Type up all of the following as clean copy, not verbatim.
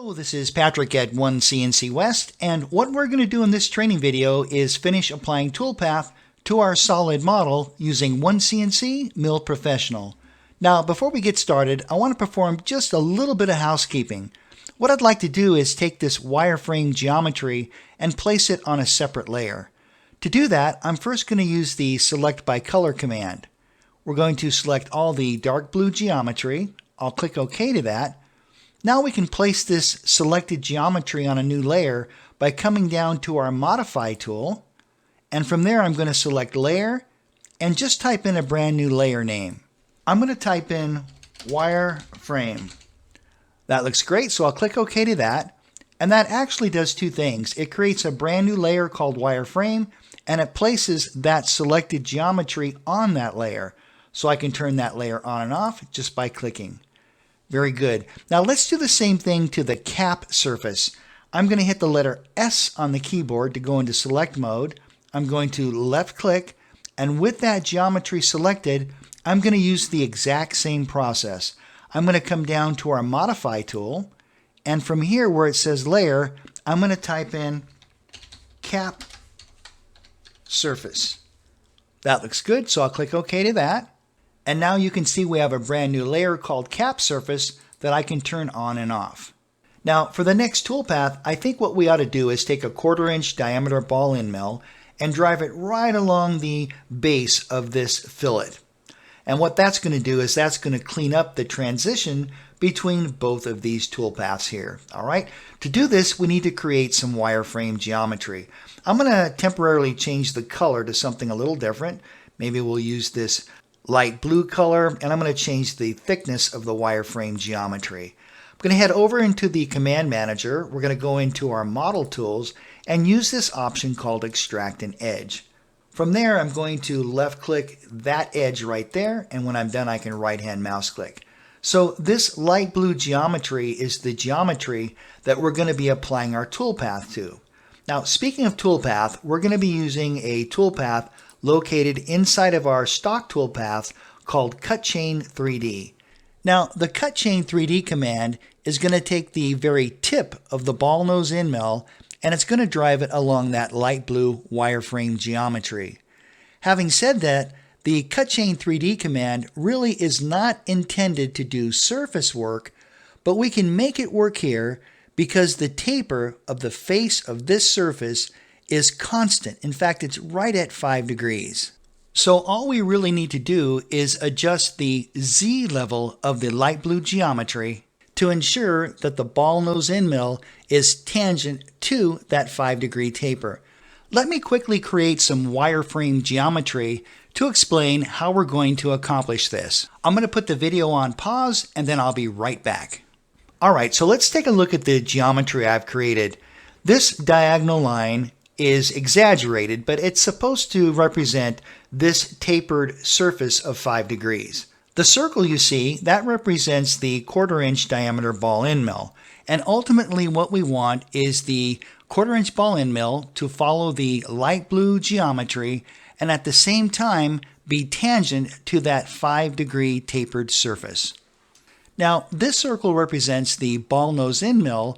Hello, this is Patrick at OneCNC West, and what we're going to do in this training video is finish applying toolpath to our solid model using OneCNC Mill Professional. Now, before we get started, I want to perform just a little bit of housekeeping. What I'd like to do is take this wireframe geometry and place it on a separate layer. To do that, I'm first going to use the Select by Color command. We're going to select all the dark blue geometry. I'll click OK to that. Now we can place this selected geometry on a new layer by coming down to our Modify tool, and from there I'm going to select Layer and just type in a brand new layer name. I'm going to type in Wireframe. That looks great, so I'll click OK to that, and that actually does two things. It creates a brand new layer called Wireframe, and it places that selected geometry on that layer, so I can turn that layer on and off just by clicking. Very good. Now let's do the same thing to the cap surface. I'm going to hit the letter S on the keyboard to go into select mode. I'm going to left click, and with that geometry selected, I'm going to use the exact same process. I'm going to come down to our Modify tool, and from here where it says Layer, I'm going to type in Cap Surface. That looks good, so I'll click OK to that. And now you can see we have a brand new layer called Cap Surface that I can turn on and off. Now for the next toolpath, I think what we ought to do is take a 1/4 inch diameter ball end mill and drive it right along the base of this fillet. And what that's going to do is that's going to clean up the transition between both of these toolpaths here. All right. To do this, we need to create some wireframe geometry. I'm going to temporarily change the color to something a little different. Maybe we'll use this light blue color, and I'm going to change the thickness of the wireframe geometry. I'm going to head over into the Command Manager. We're going to go into our Model Tools and use this option called Extract an Edge. From there, I'm going to left click that edge right there, and when I'm done, I can right hand mouse click. So this light blue geometry is the geometry that we're going to be applying our toolpath to. Now, speaking of toolpath, we're going to be using a toolpath located inside of our stock toolpath called Cut Chain 3D. Now, the Cut Chain 3D command is going to take the very tip of the ball nose end mill, and it's going to drive it along that light blue wireframe geometry. Having said that, the Cut Chain 3D command really is not intended to do surface work, but we can make it work here because the taper of the face of this surface is constant. In fact, it's right at 5 degrees. So all we really need to do is adjust the Z level of the light blue geometry to ensure that the ball nose end mill is tangent to that 5-degree taper. Let me quickly create some wireframe geometry to explain how we're going to accomplish this. I'm going to put the video on pause and then I'll be right back. Alright, so let's take a look at the geometry I've created. This diagonal line is exaggerated, but it's supposed to represent this tapered surface of 5 degrees. The circle you see, that represents the 1/4 inch diameter ball end mill. And ultimately what we want is the 1/4 inch ball end mill to follow the light blue geometry and at the same time be tangent to that 5-degree tapered surface. Now this circle represents the ball nose end mill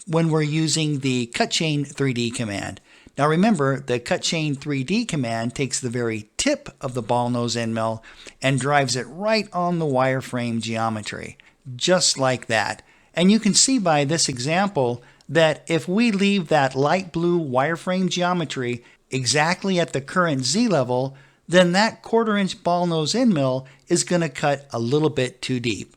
when we're using the Cut Chain 3D command. Now remember, the Cut Chain 3D command takes the very tip of the ball nose end mill and drives it right on the wireframe geometry, just like that. And you can see by this example that if we leave that light blue wireframe geometry exactly at the current Z level, then that 1/4 inch ball nose end mill is going to cut a little bit too deep.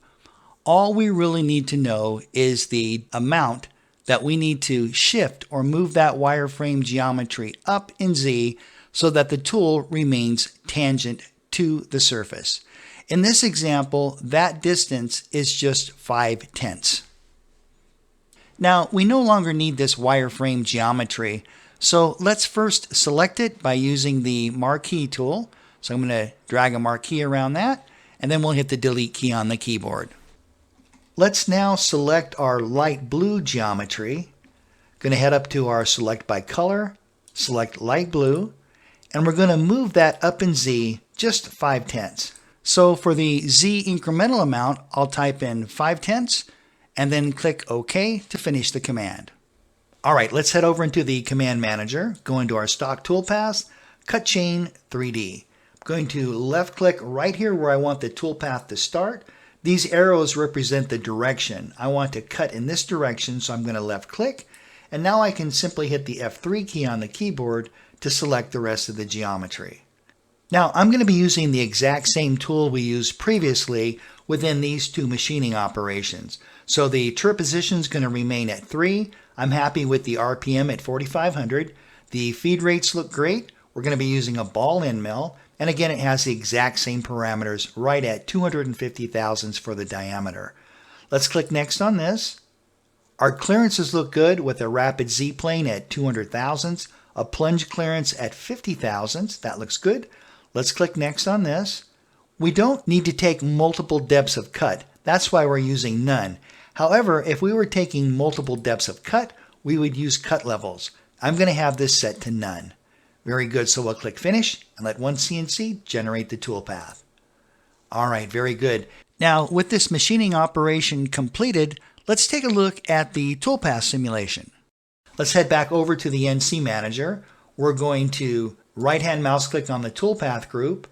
All we really need to know is the amount that we need to shift or move that wireframe geometry up in Z so that the tool remains tangent to the surface. In this example, that distance is just 5/10. Now, we no longer need this wireframe geometry, so let's first select it by using the Marquee tool. So I'm going to drag a marquee around that, and then we'll hit the Delete key on the keyboard. Let's now select our light blue geometry. Going to head up to our Select by Color, select light blue, and we're going to move that up in Z just 5/10. So for the Z incremental amount, I'll type in 5/10, and then click OK to finish the command. All right, let's head over into the Command Manager, go into our stock toolpaths, Cut Chain 3D. I'm going to left click right here where I want the toolpath to start. These arrows represent the direction. I want to cut in this direction, so I'm going to left click. And now I can simply hit the F3 key on the keyboard to select the rest of the geometry. Now I'm going to be using the exact same tool we used previously within these two machining operations. So the turret position is going to remain at 3. I'm happy with the RPM at 4,500. The feed rates look great. We're going to be using a ball end mill. And again, it has the exact same parameters right at 250 thousandths for the diameter. Let's click next on this. Our clearances look good with a rapid Z-plane at 200 thousandths, a plunge clearance at 50 thousandths. That looks good. Let's click next on this. We don't need to take multiple depths of cut. That's why we're using none. However, if we were taking multiple depths of cut, we would use cut levels. I'm going to have this set to none. Very good, so we'll click Finish and let OneCNC generate the toolpath. All right, very good. Now, with this machining operation completed, let's take a look at the toolpath simulation. Let's head back over to the NC Manager. We're going to right-hand mouse click on the toolpath group,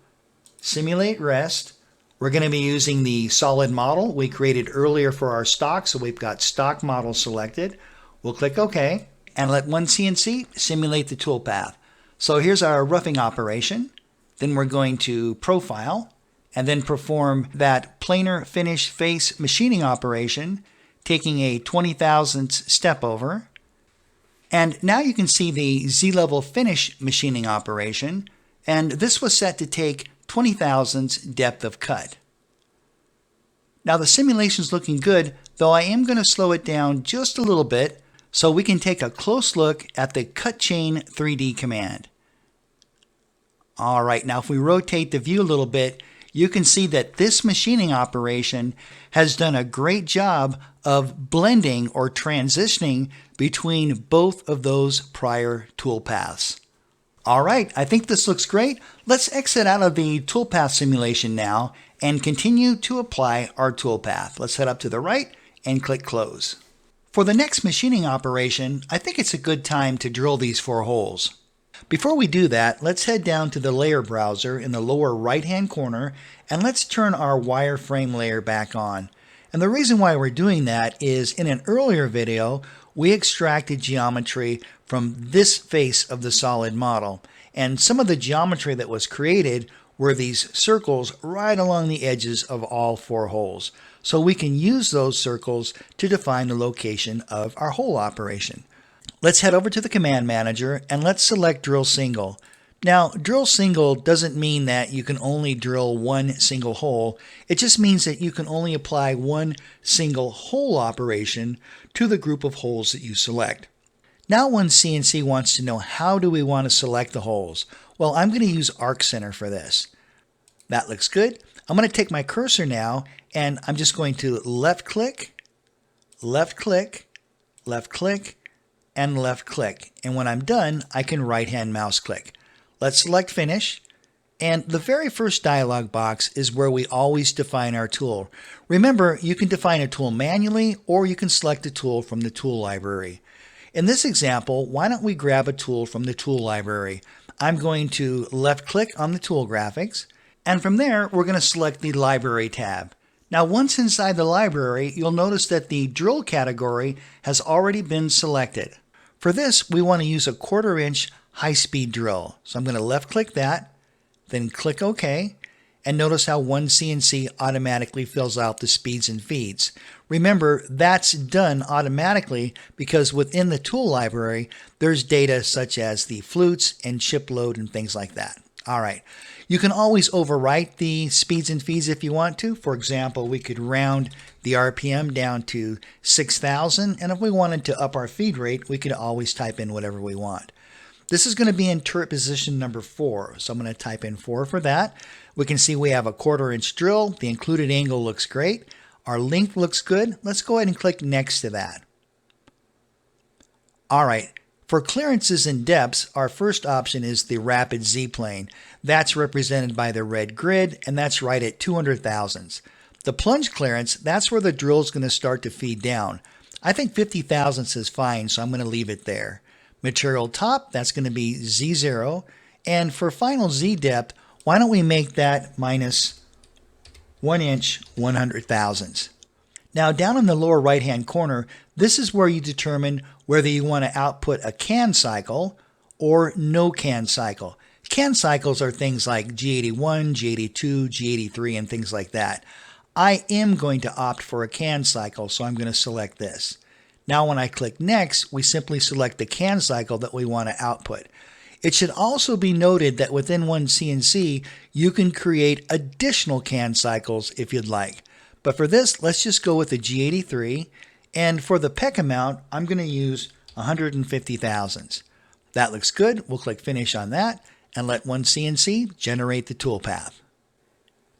Simulate Rest. We're going to be using the solid model we created earlier for our stock, so we've got stock model selected. We'll click OK and let OneCNC simulate the toolpath. So here's our roughing operation. Then we're going to Profile and then perform that planar finish face machining operation, taking a 20 thousandths step over. And now you can see the Z-level finish machining operation, and this was set to take 20 thousandths depth of cut. Now the simulation's looking good, though I am going to slow it down just a little bit so we can take a close look at the Cut Chain 3D command. All right, now if we rotate the view a little bit, you can see that this machining operation has done a great job of blending or transitioning between both of those prior toolpaths. All right, I think this looks great. Let's exit out of the toolpath simulation now and continue to apply our toolpath. Let's head up to the right and click Close. For the next machining operation, I think it's a good time to drill these 4 holes. Before we do that, let's head down to the layer browser in the lower right-hand corner and let's turn our wireframe layer back on. And the reason why we're doing that is in an earlier video, we extracted geometry from this face of the solid model. And some of the geometry that was created were these circles right along the edges of all 4 holes. So we can use those circles to define the location of our hole operation. Let's head over to the Command Manager and let's select Drill Single. Now, drill single doesn't mean that you can only drill one single hole. It just means that you can only apply one single hole operation to the group of holes that you select. Now OneCNC wants to know, how do we want to select the holes? Well, I'm going to use Arc Center for this. That looks good. I'm going to take my cursor now and I'm just going to left click, left click, left click, and left click. And when I'm done, I can right-hand mouse click. Let's select Finish. And the very first dialog box is where we always define our tool. Remember, you can define a tool manually or you can select a tool from the tool library. In this example, why don't we grab a tool from the tool library? I'm going to left click on the tool graphics, and from there we're going to select the library tab. Now once inside the library, you'll notice that the drill category has already been selected. For this, we want to use a 1/4 inch high-speed drill. So I'm going to left click that, then click OK, and notice how OneCNC automatically fills out the speeds and feeds. Remember, that's done automatically because within the tool library, there's data such as the flutes and chip load and things like that. All right. You can always overwrite the speeds and feeds if you want to. For example, we could round the RPM down to 6,000, and if we wanted to up our feed rate, we could always type in whatever we want. This is going to be in turret position number 4, so I'm going to type in 4 for that. We can see we have a 1/4 inch drill. The included angle looks great. Our length looks good. Let's go ahead and click next to that. All right. For clearances and depths, our first option is the rapid Z-plane. That's represented by the red grid, and that's right at 200 thousandths. The plunge clearance, that's where the drill is going to start to feed down. I think 50 thousandths is fine, so I'm going to leave it there. Material top, that's going to be Z0. And for final Z depth, why don't we make that minus 1 inch 100 thousandths. Now down in the lower right hand corner, this is where you determine whether you want to output a can cycle or no can cycle. Can cycles are things like G81, G82, G83, and things like that. I am going to opt for a can cycle, so I'm going to select this. Now when I click Next, we simply select the can cycle that we want to output. It should also be noted that within OneCNC, you can create additional can cycles if you'd like. But for this, let's just go with the G83. And for the peck amount, I'm going to use 150 thousandths. That looks good. We'll click Finish on that and let OneCNC generate the toolpath.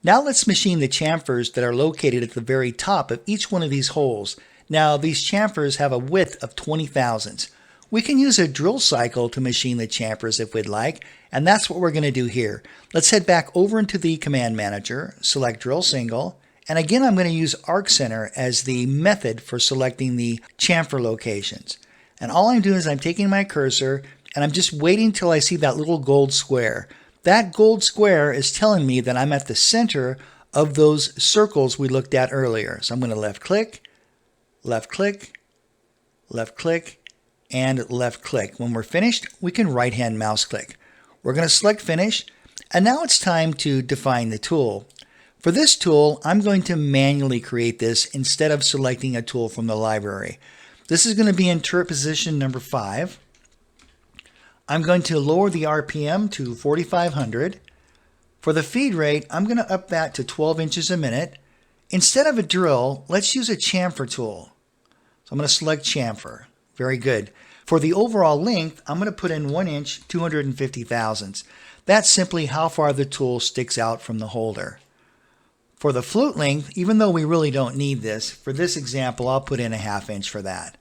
Now let's machine the chamfers that are located at the very top of each one of these holes. Now these chamfers have a width of 20 thousandths. We can use a drill cycle to machine the chamfers if we'd like, and that's what we're going to do here. Let's head back over into the Command Manager, select Drill Single, and again I'm going to use Arc Center as the method for selecting the chamfer locations. And all I'm doing is I'm taking my cursor and I'm just waiting till I see that little gold square. That gold square is telling me that I'm at the center of those circles we looked at earlier. So I'm going to left click, left click, left click, and left click. When we're finished, we can right hand mouse click. We're going to select Finish, and now it's time to define the tool. For this tool, I'm going to manually create this instead of selecting a tool from the library. This is going to be in turret position number 5. I'm going to lower the RPM to 4,500. For the feed rate, I'm going to up that to 12 inches a minute. Instead of a drill, let's use a chamfer tool. So I'm going to select chamfer. Very good. For the overall length, I'm going to put in 1 inch 250 thousandths. That's simply how far the tool sticks out from the holder. For the flute length, even though we really don't need this, for this example, I'll put in a 1/2 inch for that.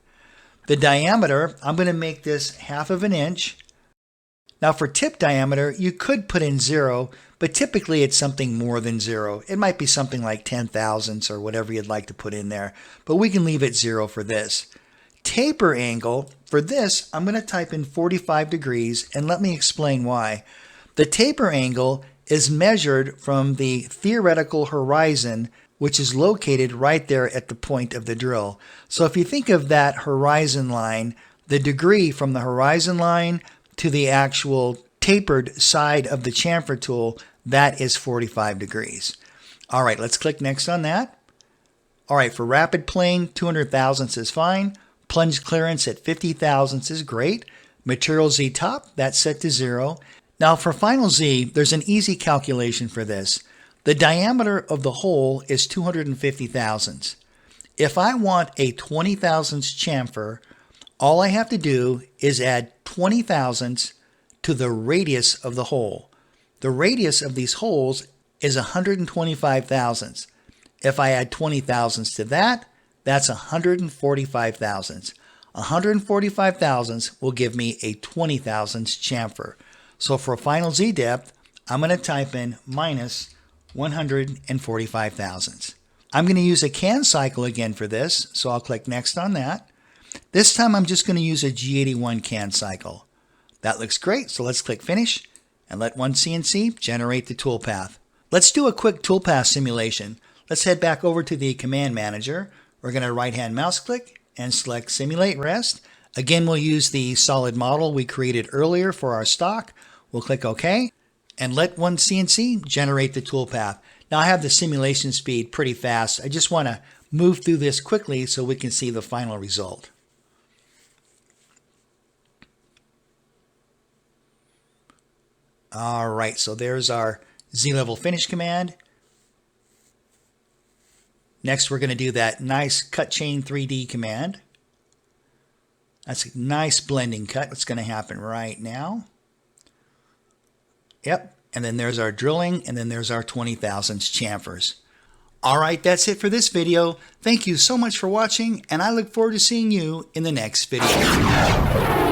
The diameter, I'm going to make this 1/2 inch. Now for tip diameter, you could put in 0, but typically it's something more than 0. It might be something like 10 thousandths or whatever you'd like to put in there, but we can leave it 0 for this. Taper angle, for this, I'm going to type in 45 degrees, and let me explain why. The taper angle is measured from the theoretical horizon, which is located right there at the point of the drill. So if you think of that horizon line, the degree from the horizon line to the actual tapered side of the chamfer tool, that is 45 degrees. All right, let's click Next on that. All right, for rapid plane, 200 thousandths is fine. Plunge clearance at 50 thousandths is great. Material Z top, that's set to 0. Now for final Z, there's an easy calculation for this. The diameter of the hole is 250 thousandths. If I want a 20 thousandths chamfer, all I have to do is add 20 thousandths to the radius of the hole. The radius of these holes is 125 thousandths. If I add 20 thousandths to that, that's 145 thousandths. 145 thousandths will give me a 20 thousandths chamfer. So for final Z depth, I'm going to type in minus 145 thousandths. I'm going to use a can cycle again for this, so I'll click Next on that. This time I'm just going to use a G81 can cycle. That looks great, so let's click Finish and let OneCNC generate the toolpath. Let's do a quick toolpath simulation. Let's head back over to the Command Manager. We're going to right-hand mouse click and select Simulate Rest. Again, we'll use the solid model we created earlier for our stock. We'll click OK and let OneCNC generate the toolpath. Now I have the simulation speed pretty fast. I just want to move through this quickly so we can see the final result. All right, so there's our Z-level finish command. Next, we're going to do that nice cut chain 3D command. That's a nice blending cut. That's going to happen right now. Yep, and then there's our drilling, and then there's our 20 thousandths chamfers. All right, that's it for this video. Thank you so much for watching, and I look forward to seeing you in the next video.